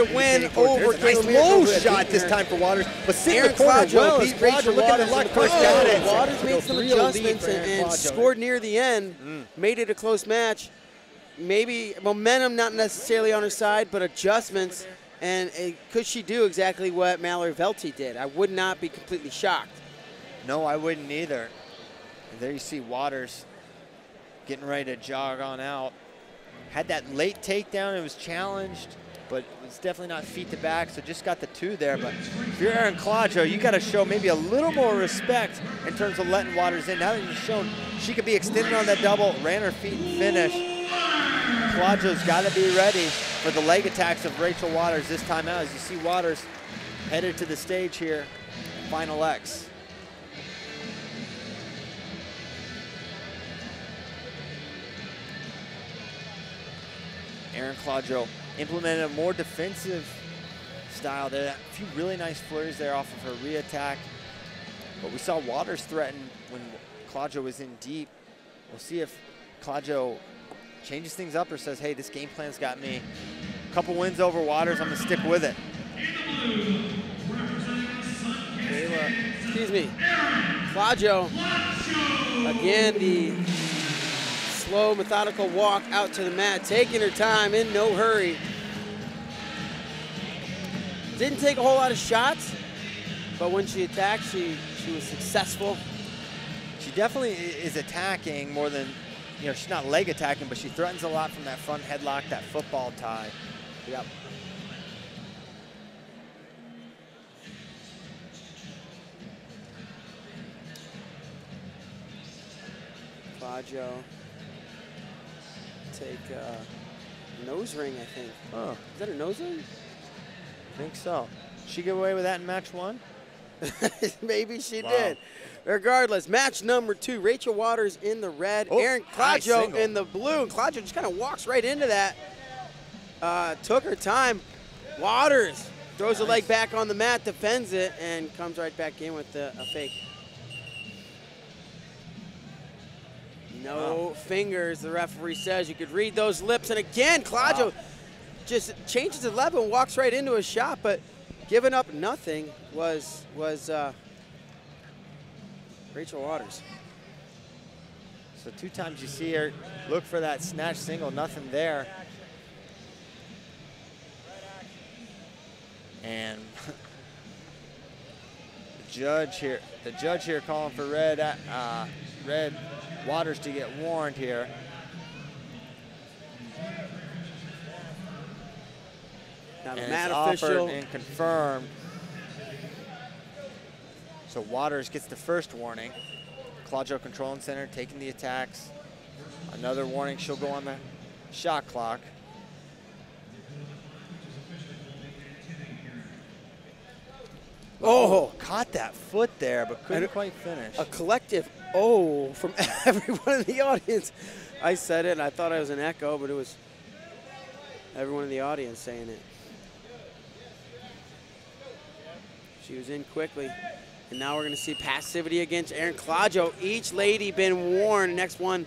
to win over nice low shot this time for Waters, but sitting in the corner well. He's Rachel Waters looking for it. Waters made some adjustments and scored near the end, made it a close match. Maybe momentum not necessarily on her side, but adjustments. And could she do exactly what Mallory Velty did? I would not be completely shocked. No, I wouldn't either. And there you see Waters getting ready to jog on out. Had that late takedown, it was challenged, but it's definitely not feet to back, so just got the 2 there. But if you're Erin Clodgo, you got to show maybe a little more respect in terms of letting Waters in. Now that you've shown she could be extended on that double, ran her feet and finished. Clodgo's got to be ready for the leg attacks of Rachel Waters this time out. As you see Waters headed to the stage here, final X. Erin Clodgo implemented a more defensive style there. A few really nice flurries there off of her re-attack. But we saw Waters threaten when Clodgo was in deep. We'll see if Clodgo changes things up or says, hey, this game plan's got me. A couple wins over Waters, I'm gonna stick with it. Excuse me. Clodgo, again, the slow, methodical walk out to the mat, taking her time, in no hurry. Didn't take a whole lot of shots, but when she attacked, she was successful. She definitely is attacking more than, you know, she's not leg attacking, but she threatens a lot from that front headlock, that football tie. Yep. Clodgo take a nose ring, I think. Oh. Is that a nose ring? I think so. She get away with that in match 1? Maybe she did. Regardless, match number 2, Rachel Waters in the red, Erin Clodgo in the blue. And Clodgo just kind of walks right into that. Took her time. Waters throws her leg back on the mat, defends it, and comes right back in with a fake. No fingers, the referee says. You could read those lips. And again, Clodgo just changes the level and walks right into a shot, but giving up nothing was Rachel Waters. So 2 times you see her look for that snatch single, nothing there. And the judge here calling for red Waters to get warned here. Now the and mat it's official offered and confirmed. So Waters gets the first warning. Clodgo controlling center, taking the attacks. Another warning, she'll go on the shot clock. Oh, caught that foot there, but couldn't quite finish. A collective from everyone in the audience. I said it, and I thought I was an echo, but it was everyone in the audience saying it. She was in quickly, and now we're going to see passivity against Erin Clodgo. Each lady been warned. Next one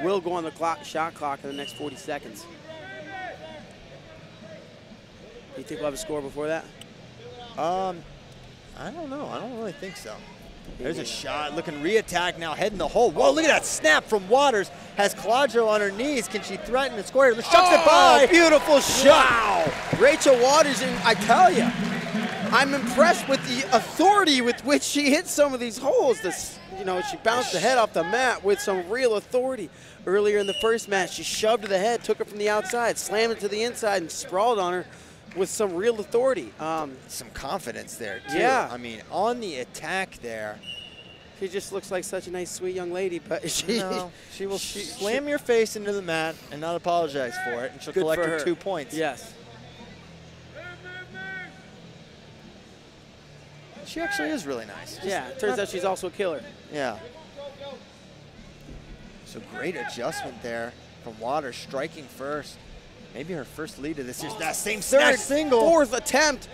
will go on the shot clock in the next 40 seconds. Do you think we'll have a score before that? I don't know. I don't really think so. There's a shot, looking re-attack now, heading the hole. Whoa, look at that snap from Waters. Has Clodgo on her knees. Can she threaten and score? Shucks it by. Beautiful shot. Wow. Rachel Waters, and I tell you, I'm impressed with the authority with which she hit some of these holes. She bounced the head off the mat with some real authority. Earlier in the first match, she shoved to the head, took her from the outside, slammed it to the inside, and sprawled on her with some real authority. Some confidence there, too. Yeah. I mean, on the attack there. She just looks like such a nice, sweet young lady, but she will slam your face into the mat and not apologize for it, and she'll collect her 2 points. Yes. She actually is really nice. Yeah, it turns out she's also a killer. Yeah. So great adjustment there from Waters, striking first. Maybe her first lead of this year. That same snatch single. Fourth attempt.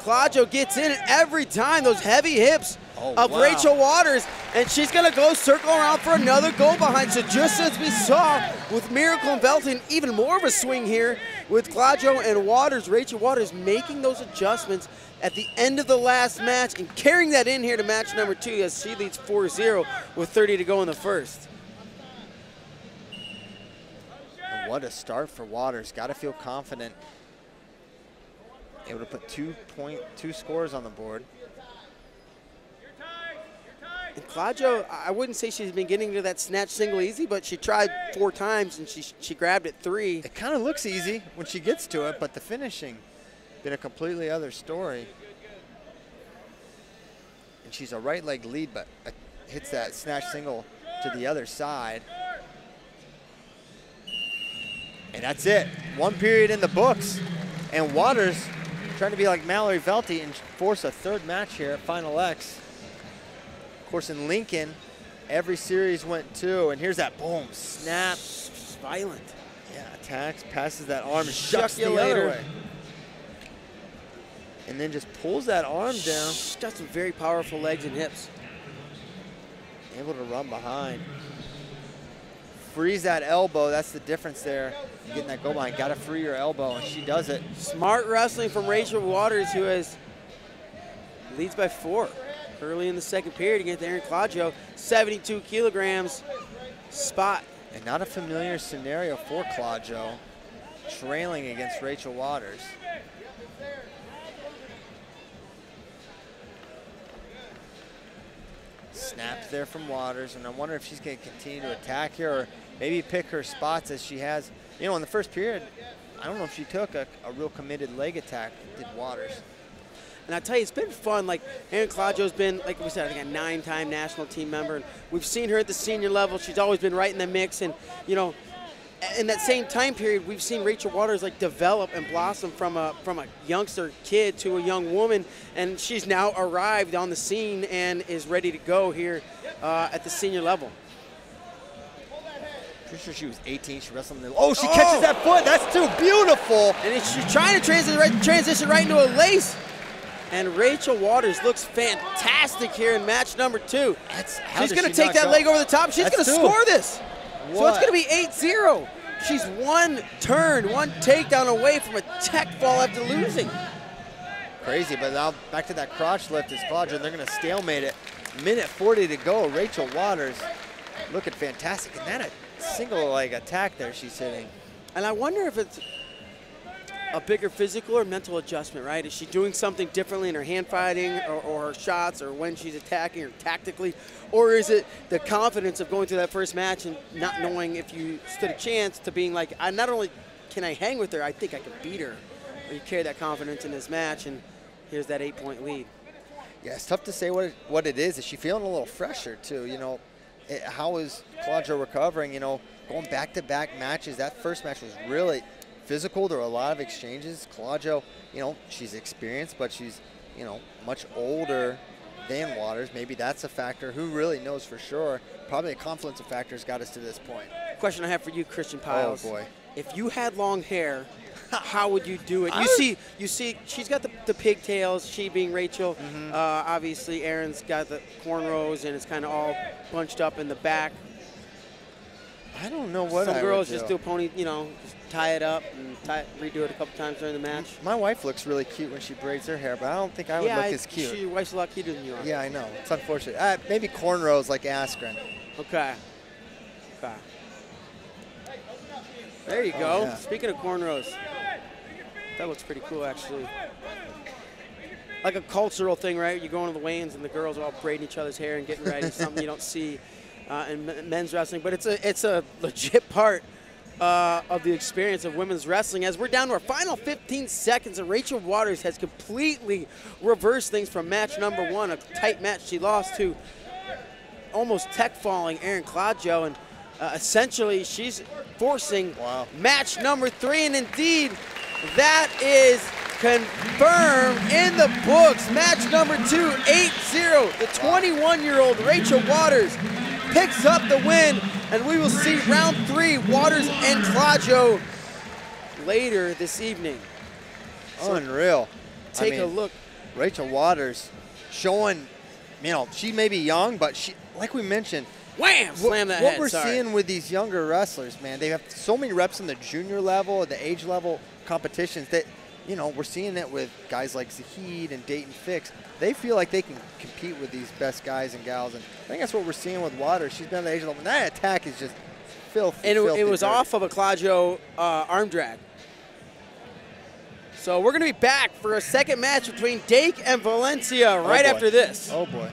Clodgo gets in it every time. Those heavy hips of Rachel Waters, and she's going to go circle around for another goal behind. So just as we saw with Miracle and Velton, even more of a swing here with Clodgo and Waters. Rachel Waters making those adjustments at the end of the last match and carrying that in here to match number 2 as she leads 4-0 with 30 to go in the first. And what a start for Waters. Got to feel confident. Able to put 2 scores on the board. And Clodgo, I wouldn't say she's been getting to that snatch single easy, but she tried 4 times and she grabbed it 3. It kind of looks easy when she gets to it, but the finishing been a completely other story. And she's a right leg lead, but hits that snatch single to the other side. And that's it. 1 period in the books. And Waters trying to be like Mallory Velty and force a 3rd match here at Final X. Of course, in Lincoln, every series went 2, and here's that boom, snap. Violent. Yeah, attacks, passes that arm, and shucks the other way. And then just pulls that arm down. She's got some very powerful legs and hips. Able to run behind. Freeze that elbow, that's the difference there. You're getting that go behind, gotta free your elbow, and she does it. Smart wrestling from Rachel Waters, who leads by 4. Early in the 2nd period against Erin Clodgo, 72 kilograms spot. And not a familiar scenario for Clodgo, trailing against Rachel Waters. Snaps there from Waters, and I wonder if she's going to continue to attack here or maybe pick her spots as she has. You know, in the first period, I don't know if she took a real committed leg attack, did Waters. And I tell you, it's been fun. Like, Erin Clodgo's been, like we said, I think a 9-time national team member. And we've seen her at the senior level. She's always been right in the mix. And, you know, in that same time period, we've seen Rachel Waters, like, develop and blossom from a youngster kid to a young woman. And she's now arrived on the scene and is ready to go here at the senior level. Pretty sure she was 18. She wrestled in the, oh, she catches that foot. That's too beautiful. And she's trying to transition right into a lace. And Rachel Waters looks fantastic here in match number 2. She's going to take that leg over the top. She's going to score this. What? So it's going to be 8-0. She's 1 turn, 1 takedown away from a tech fall after losing. Crazy, but now back to that crotch lift is Clodgo. They're going to stalemate it. Minute 40 to go. Rachel Waters looking fantastic. And that a single leg attack there she's hitting. And I wonder if it's a bigger physical or mental adjustment, right? Is she doing something differently in her hand fighting or her shots or when she's attacking or tactically? Or is it the confidence of going through that first match and not knowing if you stood a chance to being like, not only can I hang with her, I think I can beat her. Or you carry that confidence in this match, and here's that 8-point lead. Yeah, it's tough to say what it is. Is she feeling a little fresher too? You know, how is Clodgo recovering? You know, going back-to-back matches. That first match was really physical. There were a lot of exchanges. Clodgo, you know, she's experienced, but she's, you know, much older than Waters. Maybe that's a factor. Who really knows for sure? Probably a confluence of factors got us to this point. Question I have for you, Christian Piles. Oh boy. If you had long hair, how would you do it? You see, she's got the pigtails, she being Rachel. Obviously, Erin's got the cornrows, and it's kind of all bunched up in the back. I don't know what Some girls just do a pony, you know, just tie it up and redo it a couple times during the match. My wife looks really cute when she braids her hair, but I don't think I would look as cute. Your wife's a lot cuter than you are. Yeah, I know. It's unfortunate. Maybe cornrows like Askren. Okay. There you go. Yeah. Speaking of cornrows, that looks pretty cool, actually. Like a cultural thing, right? You go into the weigh-ins and the girls are all braiding each other's hair and getting ready. Something you don't see in men's wrestling, but it's a legit part of the experience of women's wrestling. As we're down to our final 15 seconds, and Rachel Waters has completely reversed things from match number 1, a tight match she lost to almost tech falling Erin Clodgo, and essentially she's forcing match number 3, and indeed that is confirmed in the books. Match number 2, 8-0. The 21-year-old Rachel Waters picks up the win, and we will see round 3, Waters and Clodgo, later this evening. Unreal. Take a look. Rachel Waters showing you know, she may be young, but she, like we mentioned, wham! Slam that what head. we're Sorry. seeing with these younger wrestlers, man, they have so many reps in the junior level, the age level competitions that, you know, we're seeing it with guys like Zahid and Dayton Fix. They feel like they can compete with these best guys and gals, and I think that's what we're seeing with Waters. She's been at the age level, and that attack is just filthy. And filthy it was dirty. off of a Clodgo arm drag. So we're going to be back for a second match between Dake and Valencia right after this. Oh, boy.